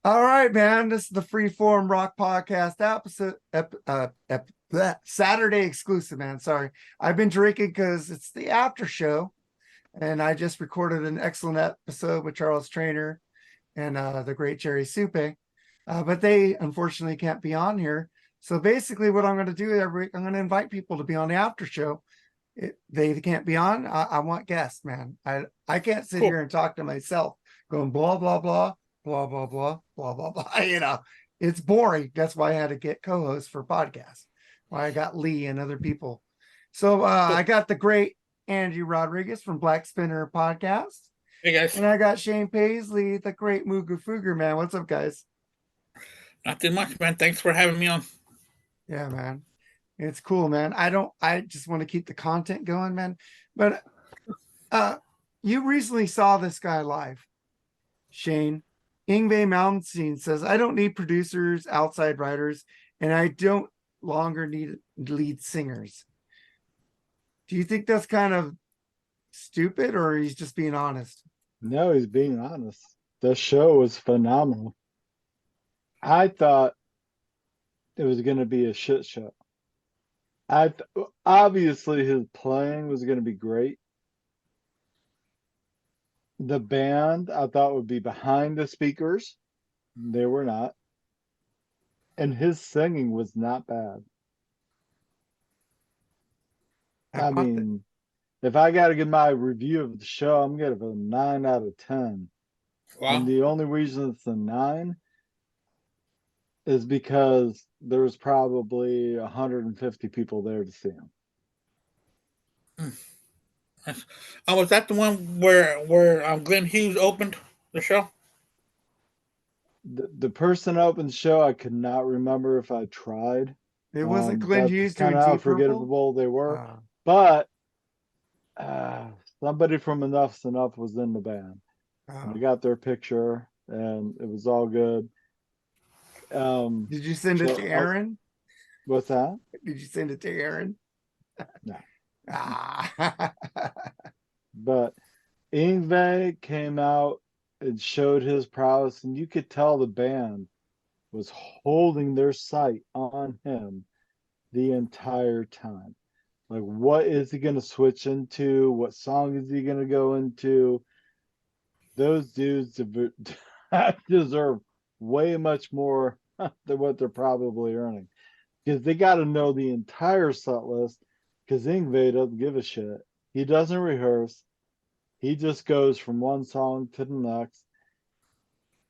All right, man. This is the Freeform Rock Podcast episode, Saturday exclusive, man. Sorry. I've been drinking because it's the after show, and I just recorded an excellent episode with Charles Trainer and the great Jerry Supe. But they unfortunately can't be on here. So basically, what I'm going to do every week, I'm going to invite people to be on the after show. They can't be on. I want guests, man. I can't sit Cool. here and talk to myself, going blah blah blah blah blah blah blah blah blah. It's boring. That's why I had to get co-hosts for podcasts. Why I got Lee and other people. So I Cool. got the great Angie Rodriguez from Black Spinner Podcast, Hey guys, and I got Shane Paisley, the great Mooger Fooger, man. What's up, guys? not too much, man. Thanks for having me on. Yeah, man. It's cool, man. I just want to keep the content going, man. But uh you recently saw this guy live, Shane. Ingve Malmsteen says, I don't need producers, outside writers, and I don't longer need lead singers. Do you think that's kind of stupid or he's just being honest? No, he's being honest. The show was phenomenal. I thought it was going to be a shit show. Obviously his playing was going to be great. The band I thought would be behind the speakers. They were not. And his singing was not bad. I mean, if I got to give my review of the show, I'm going to give it a 9 out of 10. And Wow. the only reason it's a 9 is because there was probably 150 people there to see him. Was that the one where Glenn Hughes opened the show? The person opened the show, I could not remember if I tried. It wasn't Glenn Hughes That's kind doing of how Deep Purple? forgettable they were. But somebody from Enough's Enough was in the band. We got their picture, and it was all good. Did you send it to Aaron? What's that? Did you send it to Aaron? No. Ah. But Ingve came out and showed his prowess, and you could tell the band was holding their sight on him the entire time. Like, what is he going to switch into? What song is he going to go into? Those dudes deserve way much more than what they're probably earning, because they got to know the entire set list, because Ingve doesn't give a shit. He doesn't rehearse. He just goes from one song to the next.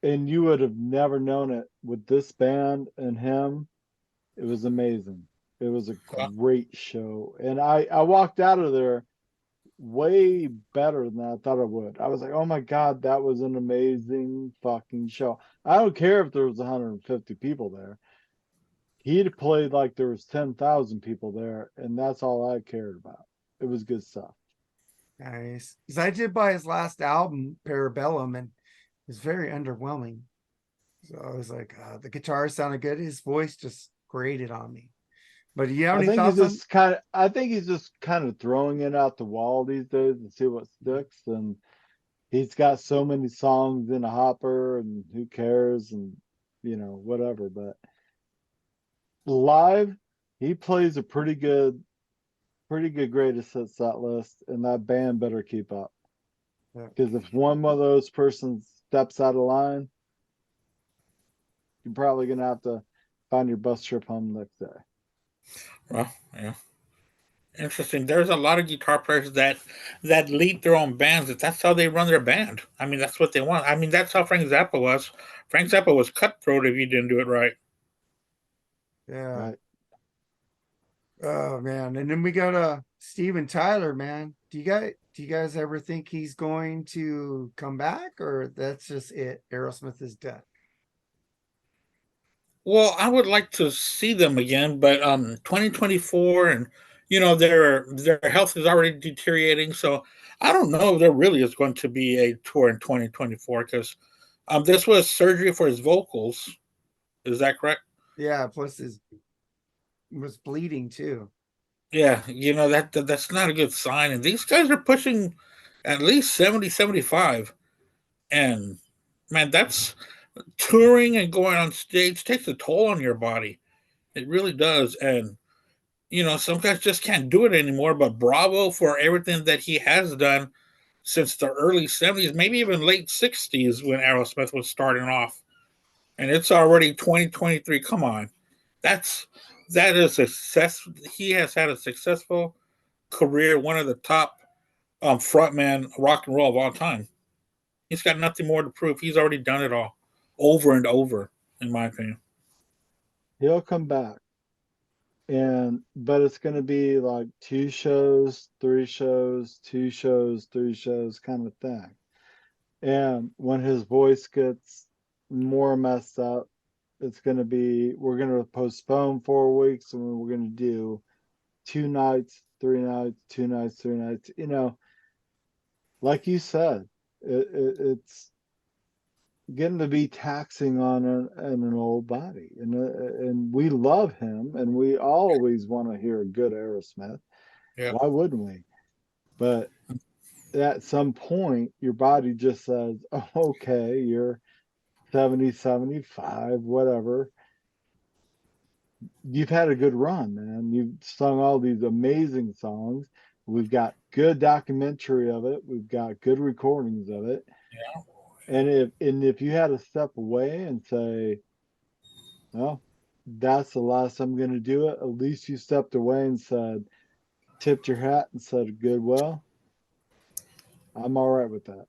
And you would have never known it with this band and him. It was amazing. It was a great show. And I walked out of there way better than I thought I would. I was like, oh my God, that was an amazing fucking show. I don't care if there was 150 people there. He'd played like there was 10,000 people there, and that's all I cared about. It was good stuff. Nice. Because I did buy his last album, Parabellum, and it was very underwhelming. So I was like, the guitar sounded good. His voice just grated on me. But do you have any thoughts on? I think he's just kind of throwing it out the wall these days to see what sticks. And he's got so many songs in a hopper, and who cares, and whatever. But live, he plays a pretty good greatest hits set list, and that band better keep up. Because if one of those persons steps out of line, you're probably gonna have to find your bus trip home the next day. Well, yeah. Interesting. There's a lot of guitar players that lead their own bands. That's how they run their band. I mean, that's what they want. I mean, that's how Frank Zappa was. Frank Zappa was cutthroat if you didn't do it right. Yeah. Right. Oh man. And then we got Steven Tyler, man. Do you guys ever think he's going to come back, or that's just it? Aerosmith is dead. Well, I would like to see them again, but 2024, and their health is already deteriorating. So I don't know if there really is going to be a tour in 2024, because this was surgery for his vocals. Is that correct? Yeah. Plus his was bleeding too. Yeah, that's not a good sign. And these guys are pushing at least 70, 75. And man, touring and going on stage takes a toll on your body. It really does. And, some guys just can't do it anymore. But bravo for everything that he has done since the early 70s, maybe even late 60s when Aerosmith was starting off. And it's already 2023. Come on. That is success. He has had a successful career, one of the top frontman rock and roll of all time. He's got nothing more to prove. He's already done it all over and over, in my opinion. He'll come back. But it's going to be like 2 shows, 3 shows, 2 shows, 3 shows kind of thing. And when his voice gets more messed up, we're going to postpone 4 weeks and we're going to do 2 nights, 3 nights, 2 nights, 3 nights. Like you said, it's getting to be taxing on an old body, and we love him, and we always want to hear a good Aerosmith. Yeah. Why wouldn't we? But at some point, your body just says, oh, okay, you're 70, 75, whatever. You've had a good run, man. You've sung all these amazing songs. We've got good documentary of it. We've got good recordings of it. Yeah. And if you had to step away and say, well, that's the last I'm going to do it, at least you stepped away and said, tipped your hat and said, good, well, I'm all right with that.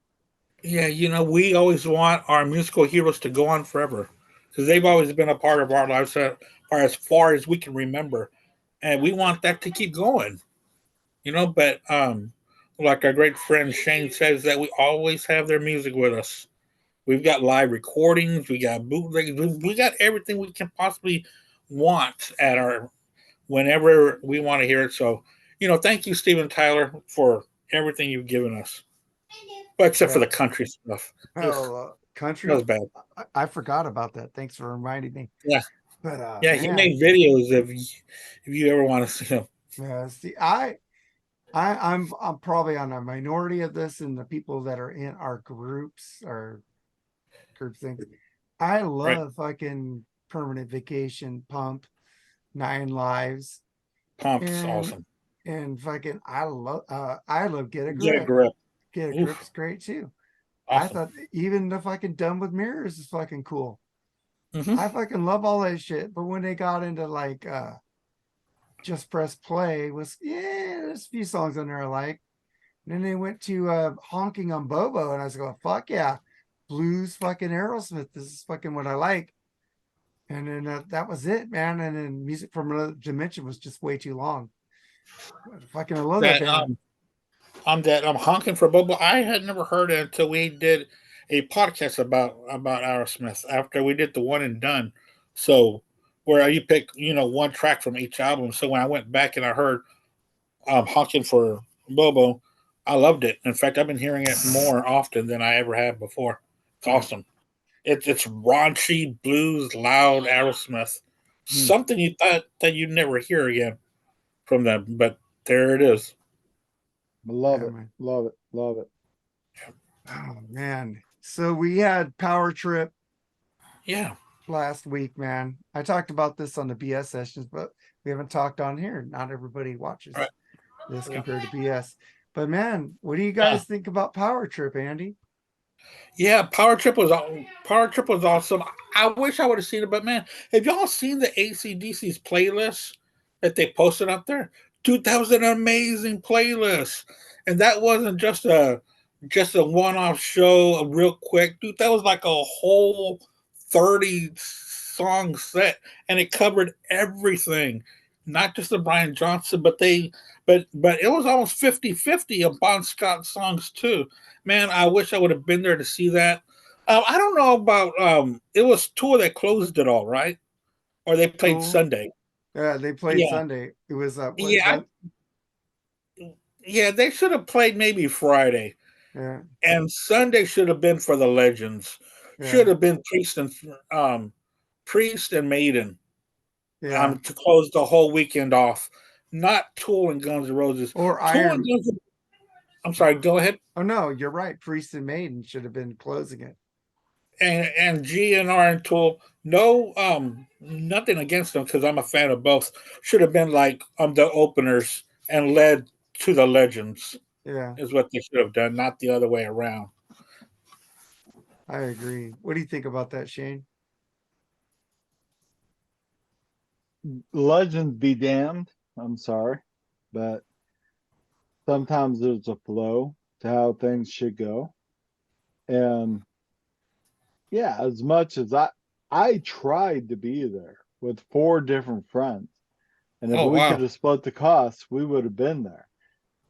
Yeah, we always want our musical heroes to go on forever because they've always been a part of our lives for as far as we can remember. And we want that to keep going, but like our great friend Shane says, that we always have their music with us. We've got live recordings, we got bootlegs, we got everything we can possibly want at our whenever we want to hear it. So, thank you, Steven Tyler, for everything you've given us. Well, except for the country stuff. That Country. was bad. I forgot about that. Thanks for reminding me. Yeah. But yeah, he made videos if you ever want to see him. Yeah, see, I'm probably on a minority of this, and the people that are in our groups or group things. I love fucking Permanent Vacation, Pump, Nine Lives. Pump's awesome. And fucking I love Get a Grip. Get a Grip. Get a Grip's great too. Awesome. I thought even the fucking Done with Mirrors is fucking cool. Mm-hmm. I fucking love all that shit. But when they got into like Just Press Play there's a few songs on there I like. And then they went to Honking on Bobo, and I was going, fuck yeah, blues fucking Aerosmith. This is fucking what I like. And then that was it, man. And then Music from Another Dimension was just way too long. Fucking I love that band. I'm honking for Bobo. I had never heard it until we did a podcast about Aerosmith after we did the One and Done. So where you pick one track from each album. So when I went back and I heard honking for Bobo, I loved it. In fact, I've been hearing it more often than I ever have before. It's awesome. It's raunchy blues, loud Aerosmith. Something you thought that you'd never hear again from them, but there it is. Love it. Man. Love it. Love it. Oh man. So we had Power Trip. Yeah. Last week, man. I talked about this on the BS sessions, but we haven't talked on here. Not everybody watches this compared to BS. But man, what do you guys think about Power Trip, Andy? Yeah, Power Trip was awesome. I wish I would have seen it, but man, have y'all seen the AC/DC's playlist that they posted up there? Dude, that was an amazing playlist. And that wasn't just a one-off show, real quick. Dude, that was like a whole 30 song set, and it covered everything. Not just the Brian Johnson, but it was almost 50-50 of Bon Scott songs too. Man, I wish I would have been there to see that. I don't know about it was Tour that closed it all, right? Or they played Sunday. Yeah, they played Sunday. It was yeah, they should have played maybe Friday. Yeah. And Sunday should have been for the legends. Yeah. Should have been Priest and Maiden. Yeah. To close the whole weekend off. Not Tool and Guns N' Roses. Or Iron. I'm sorry, go ahead. Oh no, you're right. Priest and Maiden should have been closing it. and GNR and Tool, no, nothing against them because I'm a fan of both. Should have been like the openers and led to the legends Yeah, is what they should have done, not the other way around. I agree. What do you think about that, Shane? Legends be damned. I'm sorry, but sometimes there's a flow to how things should go. And yeah, as much as I tried to be there with 4 different friends. And if Oh we could wow! have split the costs, we would have been there.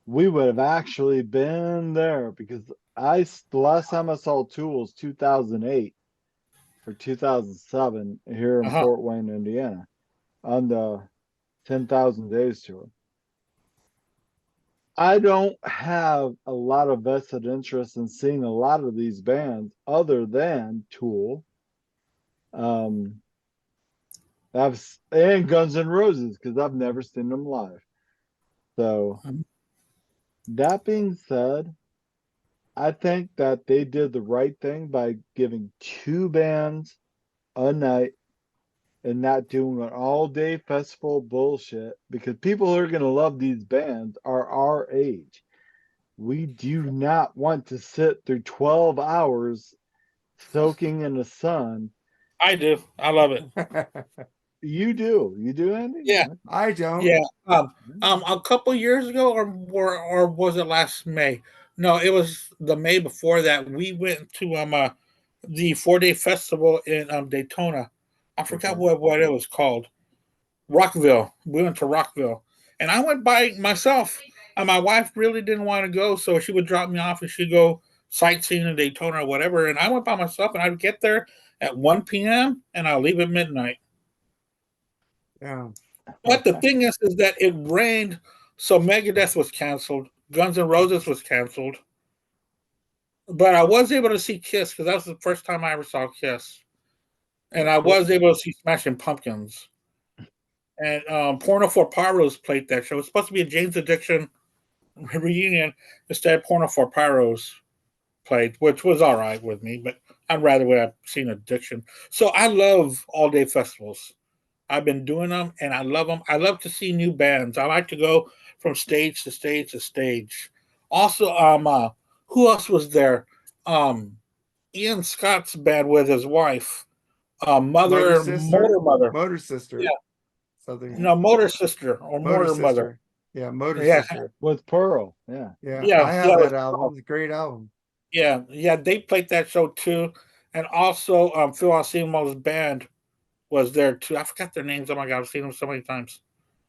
We would have actually been there because the last time I saw Tool was 2008 or 2007 here in Uh-huh. Fort Wayne, Indiana, on the 10,000 Days tour. I don't have a lot of vested interest in seeing a lot of these bands other than Tool. Um, and Guns N' Roses because I've never seen them live. So that being said, I think that they did the right thing by giving 2 bands a night and not doing an all-day festival bullshit because people who are going to love these bands are our age. We do not want to sit through 12 hours soaking in the sun. I do. I love it. You do. You do, Andy? Yeah, I don't. yeah. A couple years ago, or was it last May? No, it was the May before that. We went to the 4 day festival in Daytona. I forgot Okay. what it was called. Rockville. We went to Rockville, and I went by myself. And my wife really didn't want to go, so she would drop me off and she'd go sightseeing in Daytona or whatever. And I went by myself, and I'd get there at 1 p.m. and I'll leave at midnight. Yeah. But the thing is that it rained, so Megadeth was canceled, Guns N' Roses was canceled. But I was able to see Kiss because that was the first time I ever saw Kiss, and I Well, was able to see Smashing Pumpkins. And Porno for Pyros played that show. It was supposed to be a Jane's Addiction reunion. Instead, Porno for Pyros played, which was all right with me, but I'd rather would have seen Addiction. So I love all day festivals. I've been doing them and I love them. I love to see new bands. I like to go from stage to stage to stage. Also, who else was there? Um, Ian Scott's band with his wife, Motor Mother sister, Motor Mother. motor Yeah, sister, something. no, Motor Sister or Motor Motor Mother. sister. Yeah, motor Yeah, sister. with Pearl. Yeah. Yeah, yeah, I yeah, have that album. It's a great album. yeah. They played that show too, and also Phil Anselmo's band was there too. I forgot their names. Oh my god, I've seen them so many times.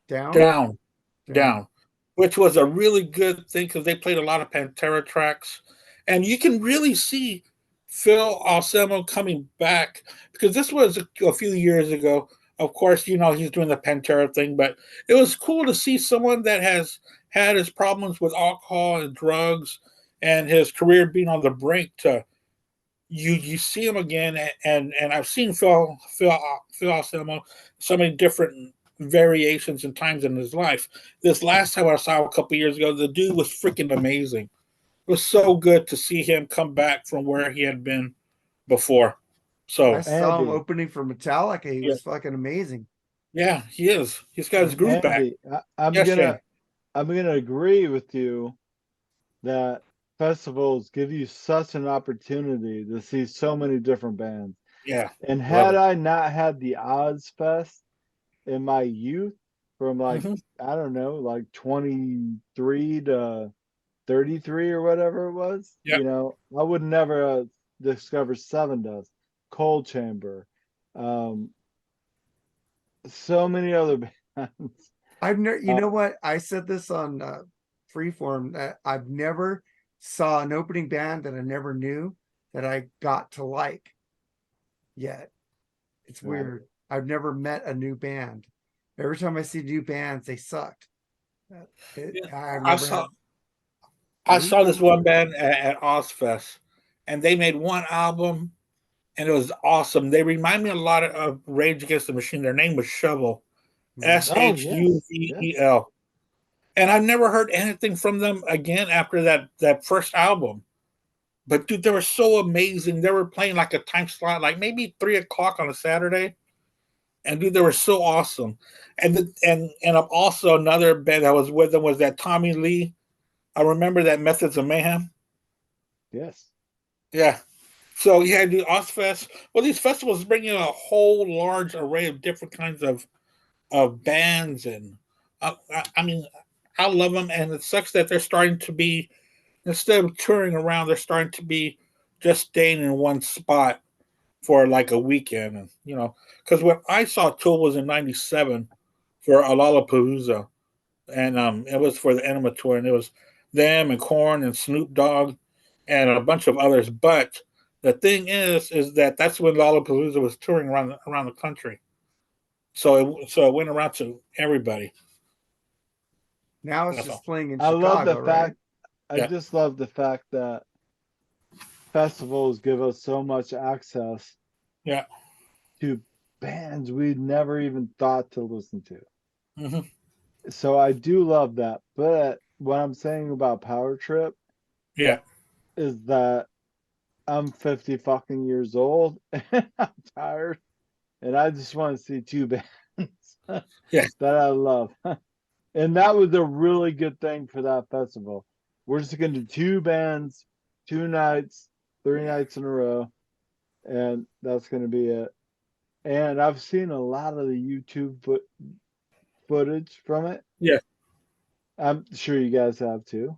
Down, Down. down. Down, which was a really good thing because they played a lot of Pantera tracks, and you can really see Phil Anselmo coming back because this was a few years ago. Of course, he's doing the Pantera thing, but it was cool to see someone that has had his problems with alcohol and drugs and his career being on the brink to you see him again, and I've seen Phil Anselmo so many different variations and times in his life. This last time I saw a couple years ago, the dude was freaking amazing. It was so good to see him come back from where he had been before. I So saw him Andy. opening for Metallica. He yeah, was fucking amazing. yeah, he is. He's got his groove back. Andy, I'm Yes, gonna Shane. I'm gonna agree with you that festivals give you such an opportunity to see so many different bands. Yeah, And love had it. I not had the Oz Fest in my youth, from like Hmm. I don't know, like 23 to 33 or whatever it was, Yep. I would never discover Seven Dust, Cold Chamber, um, so many other bands. I've never, you Uh, know what? I said this on Freeform that I've never saw an opening band that I never knew that I got to like yet. It's right. weird. I've never met a new band. Every time I see new bands, they sucked. Yeah. I've I never saw had. I Hmm? saw this one band at Ozfest, and they made one album and it was awesome. They remind me a lot of Rage Against the Machine. Their name was Shovel, Mhm. Oh yes, yes. Shuvel, and I've never heard anything from them again after that first album. But dude, they were so amazing. They were playing like a time slot, like maybe 3 o'clock on a Saturday. And dude, they were so awesome. And also another band that was with them was that Tommy Lee. I remember that Methods of Mayhem. Yes. Yeah. So yeah, the Ozfest. Well, these festivals bring in a whole large array of different kinds of bands, and I mean, I love them. And it sucks that they're starting to be, instead of touring around, they're starting to be just staying in one spot for like a weekend, and because when I saw Tool was in '97 for a Lollapalooza, and it was for the Enema tour, and it was them and Korn and Snoop Dogg and a bunch of others. But the thing is that that's when Lollapalooza was touring around the country, so it went around to everybody. Now it's That's just all. playing in I love the Chicago, right? fact, I Yeah, just love the fact that festivals give us so much access yeah, to bands we'd never even thought to listen to. hmm So I do love that. But what I'm saying about Power Trip yeah, is that I'm 50 fucking years old and I'm tired and I just want to see two bands that yeah, I love. And that was a really good thing for that festival. We're just going to do two bands, 2 nights, 3 nights in a row, and that's going to be it. And I've seen a lot of the YouTube footage from it. yeah. I'm sure you guys have too.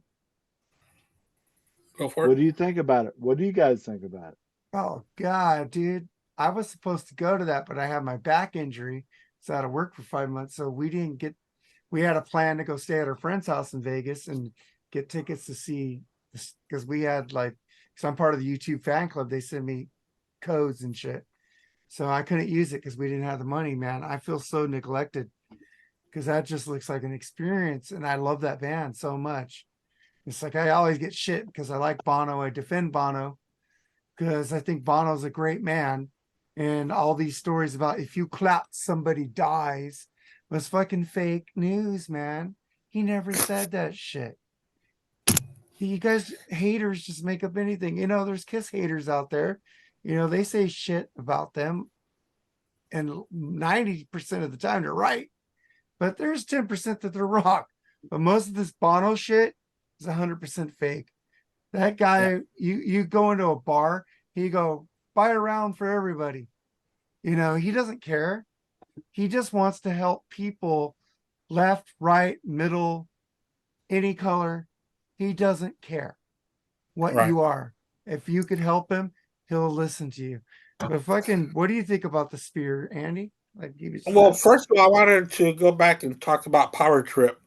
Go for it. What do you think about it? What do you guys think about it? Oh God, dude. I was supposed to go to that, but I had my back injury. So out of work for 5 months. So we had a plan to go stay at our friend's house in Vegas and get tickets to see this because we had like, because I'm part of the YouTube fan club. They send me codes and shit. So I couldn't use it because we didn't have the money, man. I feel so neglected because that just looks like an experience. And I love that band so much. It's like I always get shit because I like Bono. I defend Bono because I think Bono's a great man. And all these stories about if you clap, somebody dies was fucking fake news, man. He never said that shit. You guys haters just make up anything. There's Kiss haters out there. They say shit about them, and 90% of the time they're right, but there's 10% that they're wrong. But most of this Bono shit is 100% fake. That Yeah, guy, you go into a bar, he go buy a round for everybody. He doesn't care. He just wants to help people left, right, middle, any color. He doesn't care what right. you are. If you could help him, he'll listen to you. But fucking, what do you think about the spear, Andy? Like, give you Well, that. first of all, I wanted to go back and talk about Power Trip,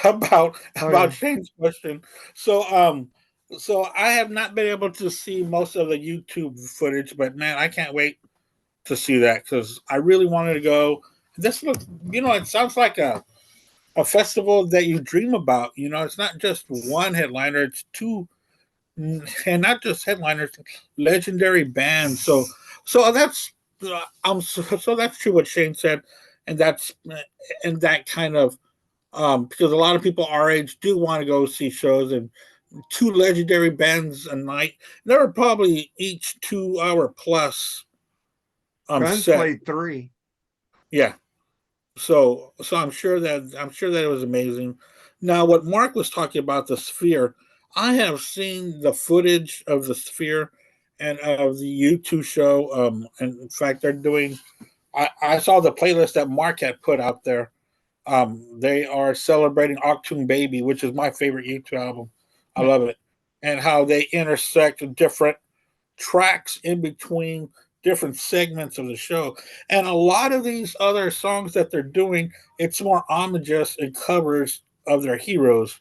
about Oh about yeah. Shane's question. So, so I have not been able to see most of the YouTube footage, but man, I can't wait to see that because I really wanted to go. This looks, it sounds like a festival that you dream about. It's not just one headliner; it's two, and not just headliners, legendary bands. So that's so that's true what Shane said, and that kind of because a lot of people our age do want to go see shows, and two legendary bands a night. They're probably each 2 hour plus Guns set. played three. Yeah. So I'm sure that it was amazing. Now, what Mark was talking about, the Sphere, I have seen the footage of the Sphere and of the U2 show. And in fact, they're doing. I saw the playlist that Mark had put out there. They are celebrating Octoon Baby, which is my favorite U2 album. I love it, and how they intersect different tracks in between different segments of the show. And a lot of these other songs that they're doing, it's more homagous and covers of their heroes,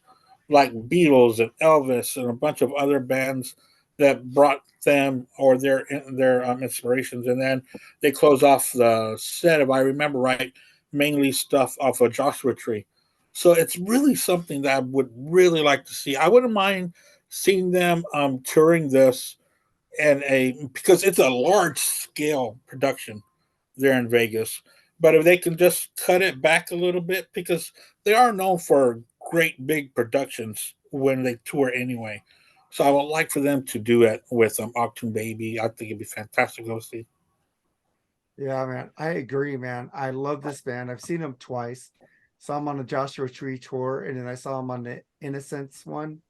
like Beatles and Elvis and a bunch of other bands that brought them or their inspirations. And then they close off the set, if I remember right, mainly stuff off of Joshua Tree. So it's really something that I would really like to see. I wouldn't mind seeing them touring this and because it's a large scale production there in Vegas. But if they can just cut it back a little bit, because they are known for great big productions when they tour anyway. So I would like for them to do it with Octoon Baby. I think it'd be fantastic to go see. Yeah, man. I agree, man. I love this band. I've seen them twice. Saw them on the Joshua Tree tour, and then I saw them on the Innocence one.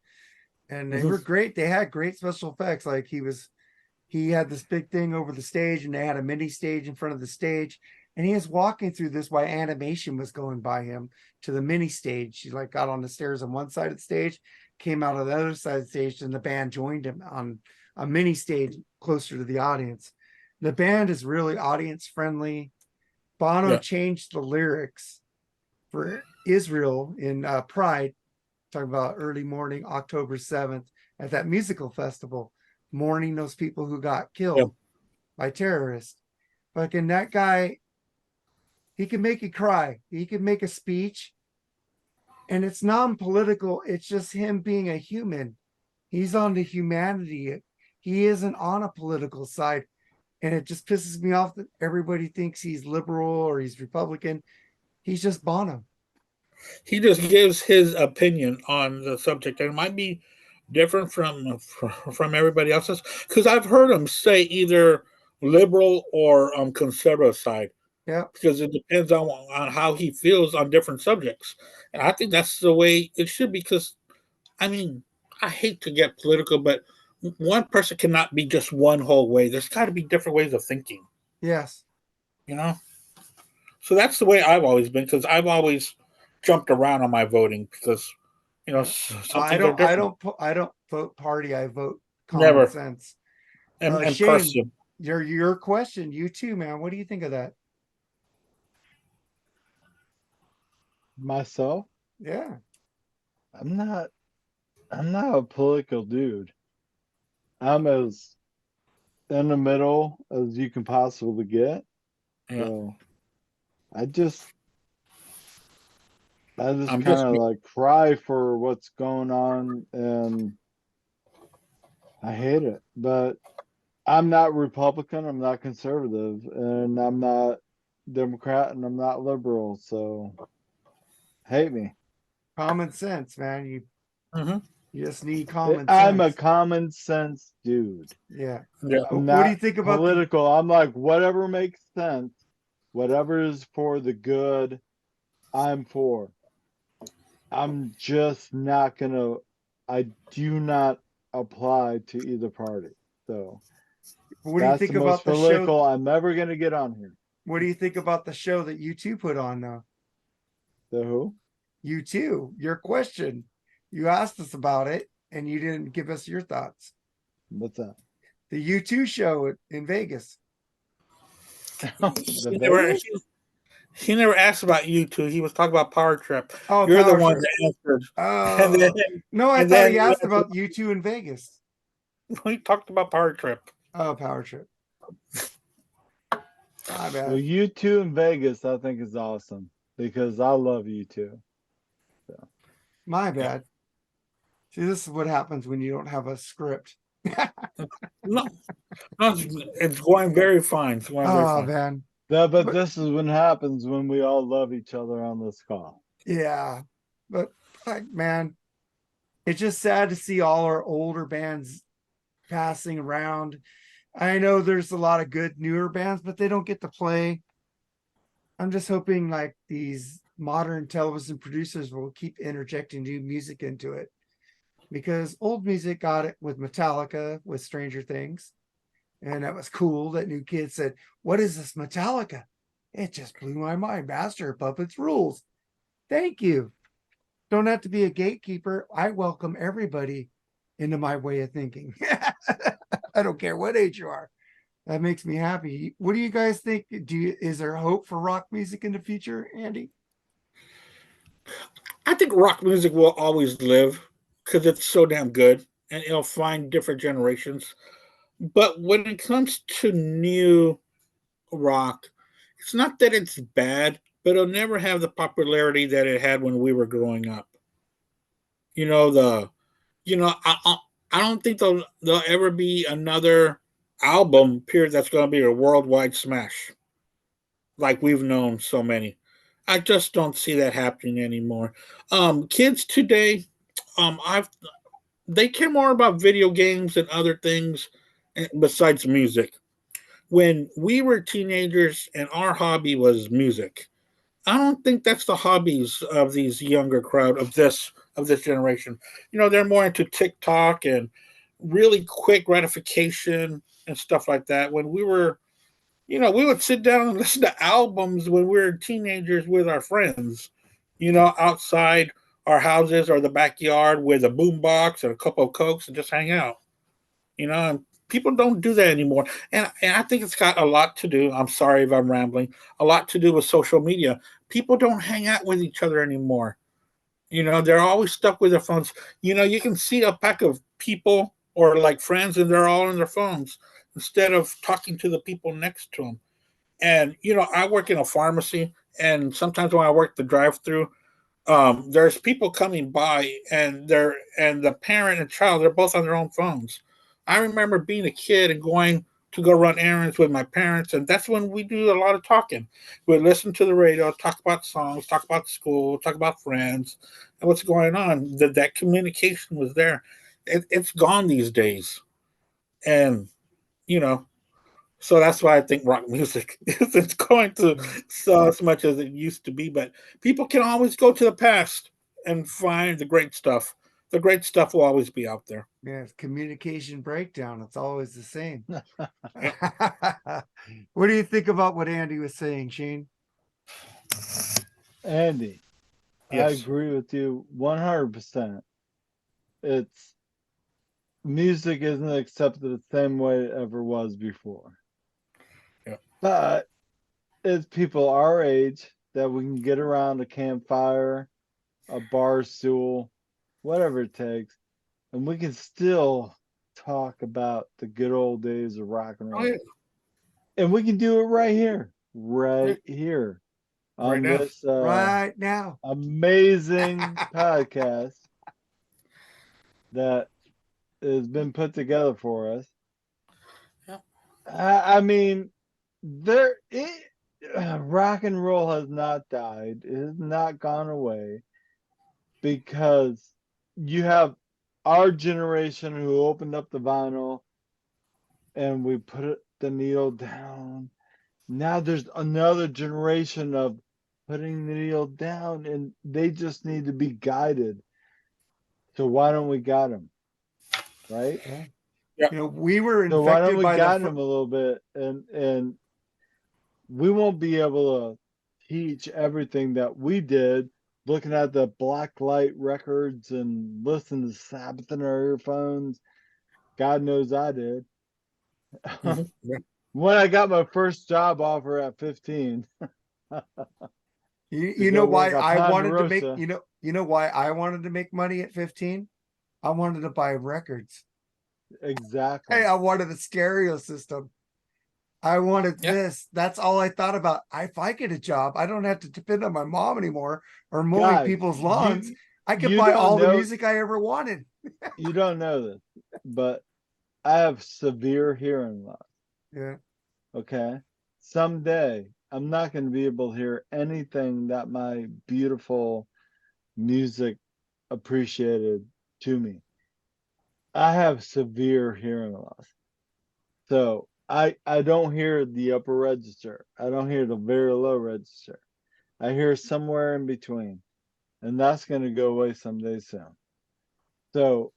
And they Mhm. were great. They had great special effects. Like he had this big thing over the stage, and they had a mini stage in front of the stage. And he was walking through this while animation was going by him to the mini stage. He like got on the stairs on one side of the stage, came out of the other side of the stage, and the band joined him on a mini stage closer to the audience. The band is really audience friendly. Bono Yeah. changed the lyrics for Israel in Pride, talking about early morning, October 7th, at that musical festival, mourning those people who got Yeah. killed by terrorists. Fucking that guy, he can make you cry. He can make a speech, and it's non-political. It's just him being a human. He's on the humanity. He isn't on a political side. And it just pisses me off that everybody thinks he's liberal or he's Republican. He's just Bono. He just gives his opinion on the subject, and it might be different from everybody else's. Because I've heard him say either liberal or conservative side, Yeah. because it depends on how he feels on different subjects, and I think that's the way it should be. Because I mean, I hate to get political, but one person cannot be just one whole way. There's got to be different ways of thinking, Yes. you know. So that's the way I've always been, because I've always jumped around on my voting because some I things are don't I different. don't I don't vote party, I vote common Never. sense. And Shane, person. your question, you too, man. What do you think of that? Myself, Yeah. I'm not I'm not a political dude. I'm as in the middle as you can possibly get. Yeah. So I just I just I'm kind just of like cry for what's going on, and I hate it. But I'm not Republican, I'm not conservative, and I'm not Democrat, and I'm not liberal. So hate me. Common sense, man. Mhm. You just need common I'm a sense. common sense dude. Yeah. Yeah. I'm What do you not think about the political. I'm like, whatever makes sense, whatever is for the good, I'm for. I'm just not gonna, I do not apply to either party. So what do you that's the think most about the show? political I'm ever gonna get on here. What do you think about the show that you two put on now? The who? You too. Your question. You asked us about it and you didn't give us your thoughts. What's that? The U2 show in Vegas. The He never Vegas? he, he never asked about you two. He was talking about Power Trip. Oh, You're the Power one Trip. that answered. And then Oh, no, I and thought then he you asked answered, about U2 in Vegas. we talked about Power Trip. Oh, Power Trip. My Well, bad. U2 in Vegas, I think is awesome because I love U2. So My Yeah. bad. See, this is what happens when you don't have a script. No, no, it's going very fine. It's going very Oh fine. man. but But this is what happens when we all love each other on this call. yeah. But like man, it's just sad to see all our older bands passing around. I know there's a lot of good newer bands, but they don't get to play. I'm just hoping like these modern television producers will keep interjecting new music into it because old music got it with Metallica with Stranger Things. And that was cool. That new kid said, "What is this Metallica?" It just blew my mind. Master of Puppets rules. Thank you. Don't have to be a gatekeeper. I welcome everybody into my way of thinking. I don't care what age you are. That makes me happy. What do you guys think? Is there hope for rock music in the future, Andy? I think rock music will always live because it's so damn good, and it'll find different generations. But when it comes to new rock, it's not that it's bad, but it'll never have the popularity that it had when we were growing up. You know the, I don't think there'll ever be another album period that's going to be a worldwide smash like we've known so many. I just don't see that happening anymore. Kids today, I've they care more about video games and other things besides music. When we were teenagers and our hobby was music, I don't think that's the hobbies of these younger crowd of this generation. They're more into TikTok and really quick gratification and stuff like that. When we were, we would sit down and listen to albums when we were teenagers with our friends, outside our houses or the backyard with a boombox and a couple of cokes and just hang out. And people don't do that anymore. And I think it's got a lot to do. I'm sorry if I'm rambling. A lot to do with social media. People don't hang out with each other anymore. They're always stuck with their phones. You can see a pack of people or like friends, and they're all on their phones instead of talking to the people next to them. And I work in a pharmacy, and sometimes when I work the drive-through, there's people coming by, and the parent and child, they're both on their own phones. I remember being a kid and going to go run errands with my parents, and that's when we do a lot of talking. We listen to the radio, talk about songs, talk about school, talk about friends, and what's going on. That communication was there. It's gone these days, and you know, so that's why I think rock music isn't going to sell as much as it used to be. But people can always go to the past and find the great stuff. The great stuff will always be out there. Yeah, it's communication breakdown. It's always the same. What do you think about what Andy was saying, Shane? Andy, Yes. I agree with you 100%. It's music isn't accepted the same way it ever was before. Yeah. But it's people our age that we can get around a campfire, a bar stool, whatever it takes, and we can still talk about the good old days of rock and roll. Oh, yeah. And we can do it right here, right here on Right now. this Right now. amazing podcast that has been put together for us. Yeah. I mean, rock and roll has not died. It has not gone away because you have our generation who opened up the vinyl and we put the needle down. Now there's another generation of putting the needle down, and they just need to be guided. So why don't we guide them? Right? Yeah. We were So why don't infected we by guide them a little bit, and we won't be able to teach everything that we did looking at the black light records and listening to Sabbath in our earphones. God knows I did. Mhm. Yeah. When I got my first job offer at 15. You know why work at I wanted to make Ponderosa. you know why I wanted to make money at 15? I wanted to buy records. Exactly. Hey, I wanted a stereo system. I wanted Yeah. this. That's all I thought about. If I get a job, I don't have to depend on my mom anymore or mowing Guys, people's lawns. I could you buy don't all the know- music I ever wanted. You don't know this, but I have severe hearing loss. Yeah. Okay. Someday I'm not going to be able to hear anything that my beautiful music appreciated to me. I have severe hearing loss. So I don't hear the upper register. I don't hear the very low register. I hear somewhere in between. And that's going to go away someday soon. So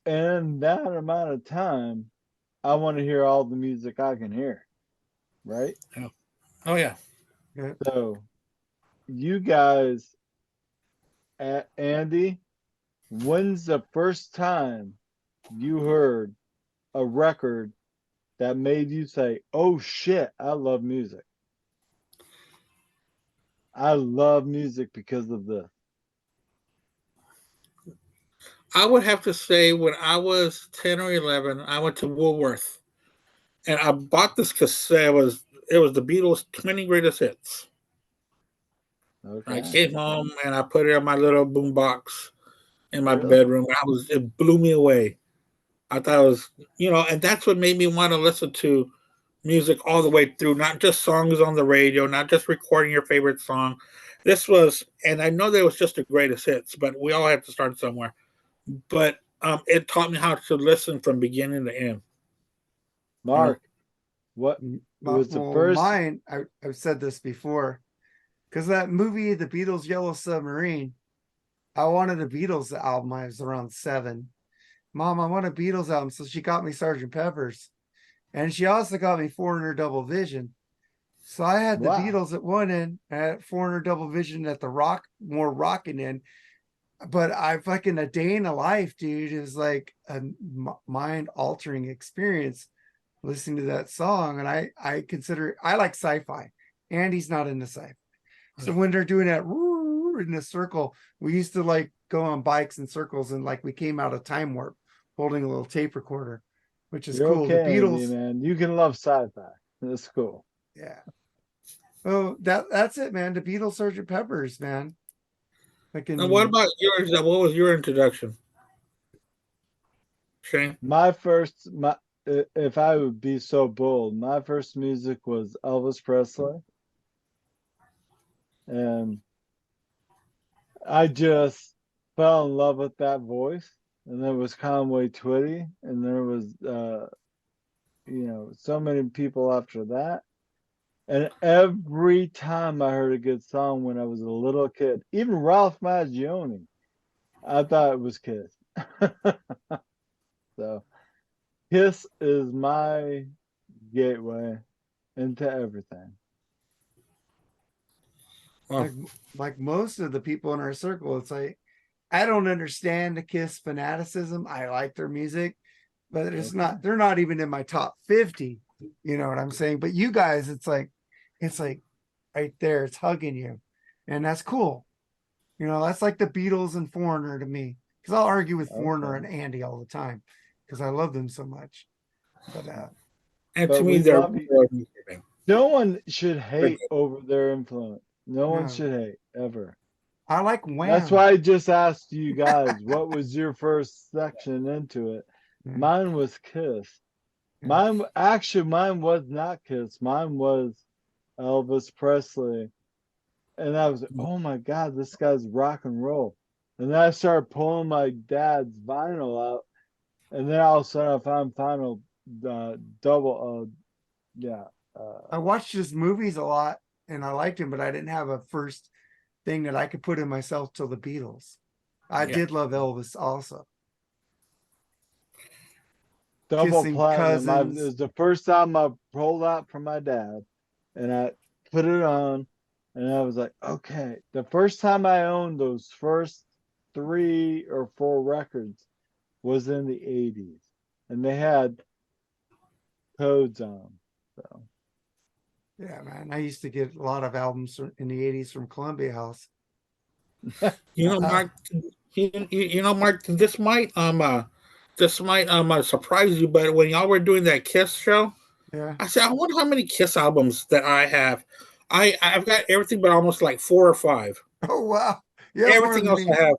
in that amount of time, I want to hear all the music I can hear. Right? Oh yeah. So you guys, Andy, when's the first time you heard a record that made you say, oh shit, I love music? I love music because of this. I would have to say when I was 10 or 11, I went to Woolworth and I bought this cassette. It was the Beatles' 20 greatest hits. Okay. I came home and I put it in my little boom box in my Really? bedroom. It blew me away. I thought it was, and that's what made me want to listen to music all the way through, not just songs on the radio, not just recording your favorite song. This was, and I know that it was just the greatest hits, but we all have to start somewhere. But it taught me how to listen from beginning to end. Mark, what was the Well, first? mine, I've said this before, because that movie, The Beatles' Yellow Submarine, I wanted a Beatles album. I was around 7. Mom, I want a Beatles album. So she got me Sergeant Pepper's. And she also got me Foreigner Double Vision. So I had the Wow. Beatles at one end, and I had Foreigner Double Vision at the more rocking end. But I fucking A Day in a Life, dude, is like a mind altering experience listening to that song. And I consider, I like sci-fi. Andy's not into sci-fi. So when they're doing that in a circle, we used to like go on bikes in circles, and like we came out of Time Warp holding a little tape recorder, which is You're cool. The okay, Andy, Beatles, man. You can love sci-fi. That's cool. yeah. Oh, that's it, man. The Beatles, Sergeant Pepper's, man. And what about yours? What was your introduction, Shane? If I would be so bold, my first music was Elvis Presley, and I just fell in love with that voice. And there was Conway Twitty, and there was so many people after that. And every time I heard a good song when I was a little kid, even Ralph Macchione, I thought it was Kiss. So Kiss is my gateway into everything. Well, like most of the people in our circle, it's like I don't understand the Kiss fanaticism. I like their music, but it's not, they're not even in my top 50. You know what I'm saying? But you guys, it's like right there, it's hugging you. And that's cool. You know, that's like the Beatles and Foreigner to me. Because I'll argue with Foreigner and Andy all the time because I love them so much. But and But to me, we they're love you. No one should hate over their influence. No one should hate ever. I like Wham. That's why I just asked you guys, what was your first section into it? Mine was Kiss. Mine was not Kiss. Mine was Elvis Presley. And I was, oh my God, this guy's rock and roll. And then I started pulling my dad's vinyl out. And then all of a sudden I found Final Double. I watched his movies a lot and I liked him, but I didn't have a first thing that I could put in myself till the Beatles. I did love Elvis also. Double Kissing Platinum. Cousins. It was the first time I pulled out from my dad, and I put it on, and I was like, okay. The first time I owned those first 3 or 4 records was in the 80s, and they had codes on. So Yeah, man. I used to get a lot of albums in the 80s from Columbia House. Mark. Mark. This might surprise you, but when y'all were doing that Kiss show, I said, I wonder how many Kiss albums that I have. I've got everything but almost like 4 or 5. Oh wow! Yeah, everything else I have.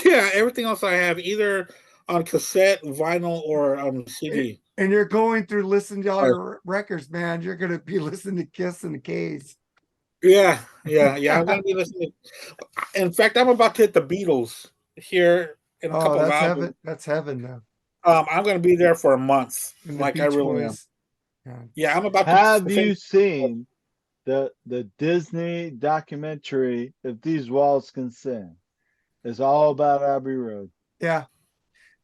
Yeah, everything else I have either on cassette, vinyl, or CD. And you're going through listening to all your records, man. You're gonna be listening to Kiss and the K's. Yeah. I'm gonna be listening. In fact, I'm about to hit the Beatles here in a couple of albums. Heaven. That's heaven, though. I'm gonna be there for a month, like I really am. Yeah, I'm about. Have you seen the Disney documentary "If These Walls Can Sing"? It's all about Abbey Road. Yeah,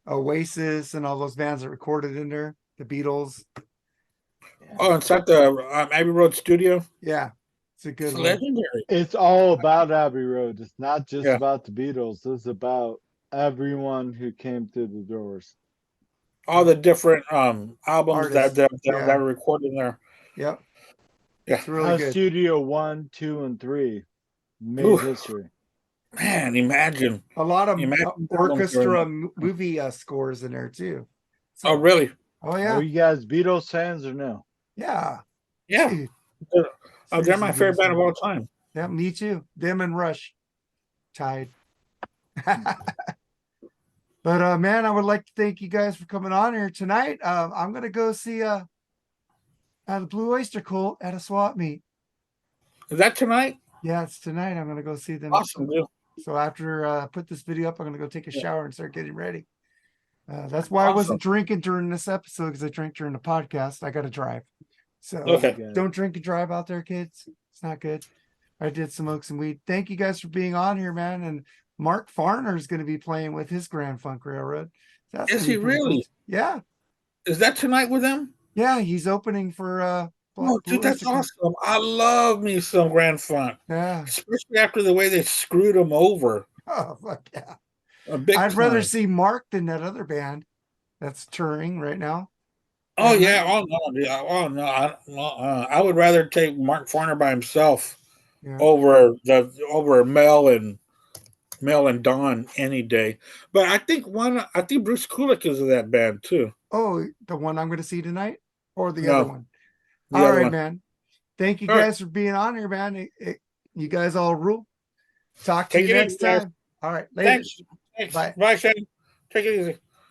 Oasis and all those bands that recorded in there. The Beatles. Oh, it's at the Abbey Road studio. Yeah, it's a good one. Legendary. It's all about Abbey Road. It's not just about the Beatles. It's about everyone who came through the doors. All the different albums Artists. that are recorded there. Yep. Yeah. It's really good. Studio 1, 2, and 3 made history. Man, imagine a lot of orchestra movie scores in there too. So, oh, really? Oh, yeah. Are you guys Beatles fans or no? Yeah. Yeah. They're my favorite band of all time. Yeah, me too. Them and Rush tied. But man, I would like to thank you guys for coming on here tonight. I'm gonna go see the Blue Oyster Cult at a swap meet. Is that tonight? Yeah, it's tonight. I'm gonna go see them. Awesome, dude. So after put this video up, I'm gonna go take a shower and start getting ready. That's why I Awesome. wasn't drinking during this episode, because I drink during the podcast. I got to drive. So Okay. don't drink and drive out there, kids. It's not good. I did smoke some weed. Thank you guys for being on here, man. And Mark Farner is going to be playing with his Grand Funk Railroad. That's Is gonna be he pretty cool. really? Yeah. Is that tonight with them? Yeah, he's opening for Oh, dude, that's Ballistic. awesome. I love me some Grand Funk, Yeah. especially after the way they screwed him over. Oh, fuck yeah. A big I'd rather time. see Mark than that other band that's touring right now. Oh And yeah. Oh no. Yeah. Oh no. I would rather take Mark Farner by himself yeah. over Mel and Don any day. But I think Bruce Kulick is in that band too. Oh, the one I'm going to see tonight, or the other No, one? the All other right, one. man. Thank you All right. guys for being on here, man. You guys all rule. Talk to Take you it next easy, guys. time. All right, later. Thanks. Bye. Bye, Shane. Take it easy.